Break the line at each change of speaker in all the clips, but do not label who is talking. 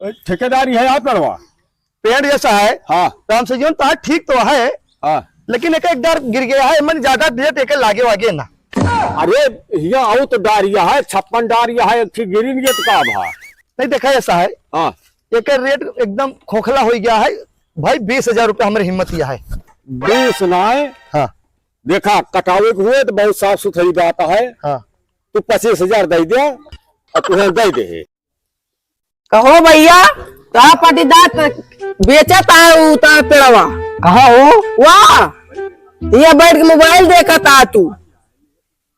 ठेकेदारी है आप पेड़वा
पेड़ जैसा है।
हाँ
राम से जीवन तो ठीक तो है,
हाँ।
लेकिन एक डर गिर गया है, मन ज्यादा डेट एक लागे वागे ना।
अरे यहाँ आओ तो डारिया है, 56 डारिया है, गिरी नहीं तो का भा
नहीं देखा ऐसा है।
हाँ
एक रेट एकदम खोखला हो गया है भाई, 20,000 रुपया हमारी हिम्मत यह है।
20 ना है।
हाँ
देखा कटावे के हुए तो बहुत साफ सुथरी बात है।
हाँ
तू 25,000 दे दिया और तुम्हें दे दे।
कहो भैया ता पटीदार बेचा ता उता पेड़वा
कहा हो?
वाह ये बैठ के मोबाइल देखा था तू?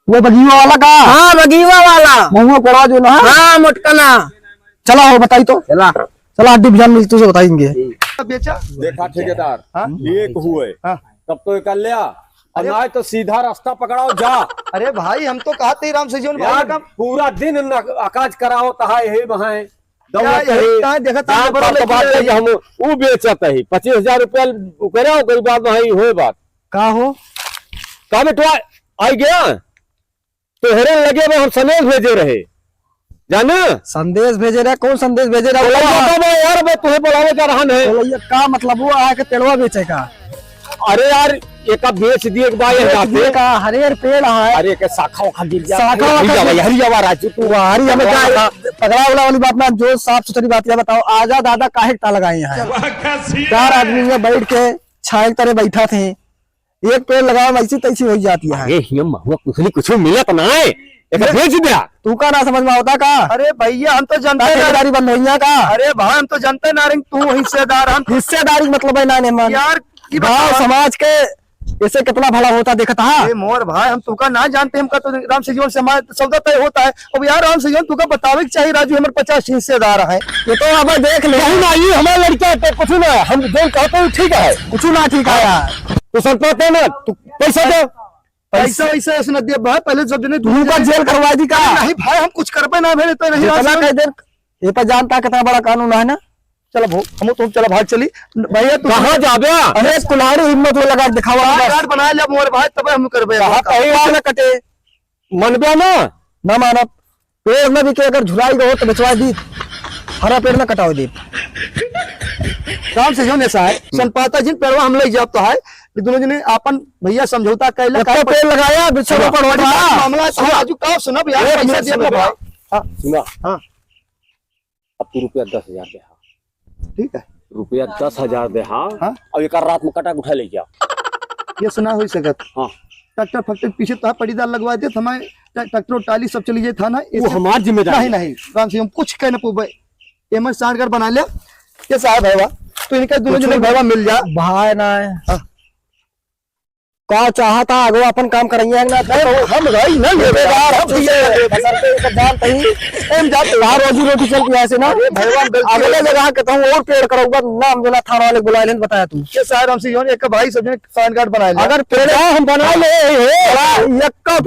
वो बगीवा वाला का?
हाँ बगीवा वाला
महुआ पड़ा जो ना।
हाँ मोटकना।
चला हो बताई तो। चला अड्डी बिजान मिल तुझे बताएंगे। बेचा
देखा ठेकेदार एक हुए तब तो कर लिया और ना तो सीधा रास्ता पकड़ाओ जा।
अरे भाई हम तो कहते ही राम से जीवन भाई का
पूरा दिन अकाज कराओ तहाए वहां हम वो बेचत है 25,000 रुपया करे कोई बात नहीं हो बात
का हो
का बेटवा आई गया तो हेरन लगे हम संदेश भेजे रहे जाना।
संदेश भेजे रहे? कौन संदेश भेजे रहे
यार मैं तुम्हें बुलावे जा रहा है।
का मतलब वो आके पेड़वा बेचे का?
अरे यार एक बेच दिए
का हरियर पेड़ है।
अरे के शाखा वाखा गिर जा
हरियावा राजू तू हरी हमें क्या पगड़ा वाला वाली बात ना, जो साफ सुथरी बात है बताओ। आजा दादा काहे ता लगाए हैं? 4 आदमी में बैठ के छाए तरह बैठा थे, एक पेड़ लगाओ वैसी तैसी हो जाती है।
कुछ मिलत ना है बेच दिया।
तू का ना समझ में होता का? अरे भैया हम तो जनता ठेकेदारी बंद हो का। अरे भाई हम तो जनता ना रही, तू हिस्सेदार। हम हिस्सेदारी मतलब है ना यार गाँव समाज के ऐसे कितना भला होता देखता है। मोर भाई हम तुका ना जानते, हमका तो राम से जीवन से हमारा सौदा तय होता है। अब यार राम से जीवन तुका बतावे के चाहिए राजू, हमारे 50 हिस्सेदार है। ये तो अब देख ले ना, ये हमारा लड़का है कुछ ना, हम जो कहते हैं ठीक है, कुछ ना ठीक है यार।
तू सर पाते ना तू पैसा दो,
पैसा वैसा ऐसे न दिया भाई, पहले सब जने का जेल करवा दी का। नहीं भाई हम कुछ कर पे ना भेजे तो नहीं कह दे। ये पर जानता कितना बड़ा कानून है ना। चलो हम तुम चलो भाग चली भैया। तू
कहाँ जाबे?
अरे कुल्हाड़ी हिम्मत लगा दिखावा कार्ड बना लिया मोर भाई, तब हम करबे। ना कटे
मनबे ना
मानब पेड़ में भी के अगर झुलाई गो तो बेचवा दी, हरा पेड़ में कटाओ दी। काम से जो ऐसा है संपाता जिन पेड़वा हम ले जाता है, दोनों जने अपन भैया समझौता कैला का पेड़ लगाया वृक्षारोपण मामला राजू का सुना यार। पैसा दिया भाई। हां
सुना। हां अब तू रुपया 10,000 दे।
ठीक है
रुपया 10,000 दे। हाँ और एक रात में कटा उठा ले गया।
ये सुना हो सकत।
हाँ
ट्रैक्टर फैक्टर पीछे तो पड़ीदार लगवा दे, हमारे ट्रैक्टर टाली सब चली जाए था ना,
वो हमारी जिम्मेदारी
नहीं। राम से हम कुछ कहना पूछे एमर सांडगर बना लिया ये साहब है तो इनका दोनों जने भैया मिल जा भाई ना। का चाहता आगो अपन काम करेंगे ना हम भाई ना लेवेदार हम बसरते जानते ही हम जाते बाहर रोजी रोटी चल के ऐसे ना अगले जगह कहता हूं और पेड़ करूंगा नाम जो ना थाना वाले बुला लेन बताया तू के साहब हमसे जोन एक भाई सब ने पैन कार्ड बना ले। अगर पेड़ हम बना ले एक का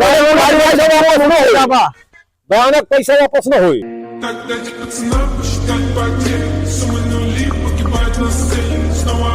पैसा वापस ना होई।
Так дать пацанам посчитать потерь. Суммы нули, погибать на сцене. Снова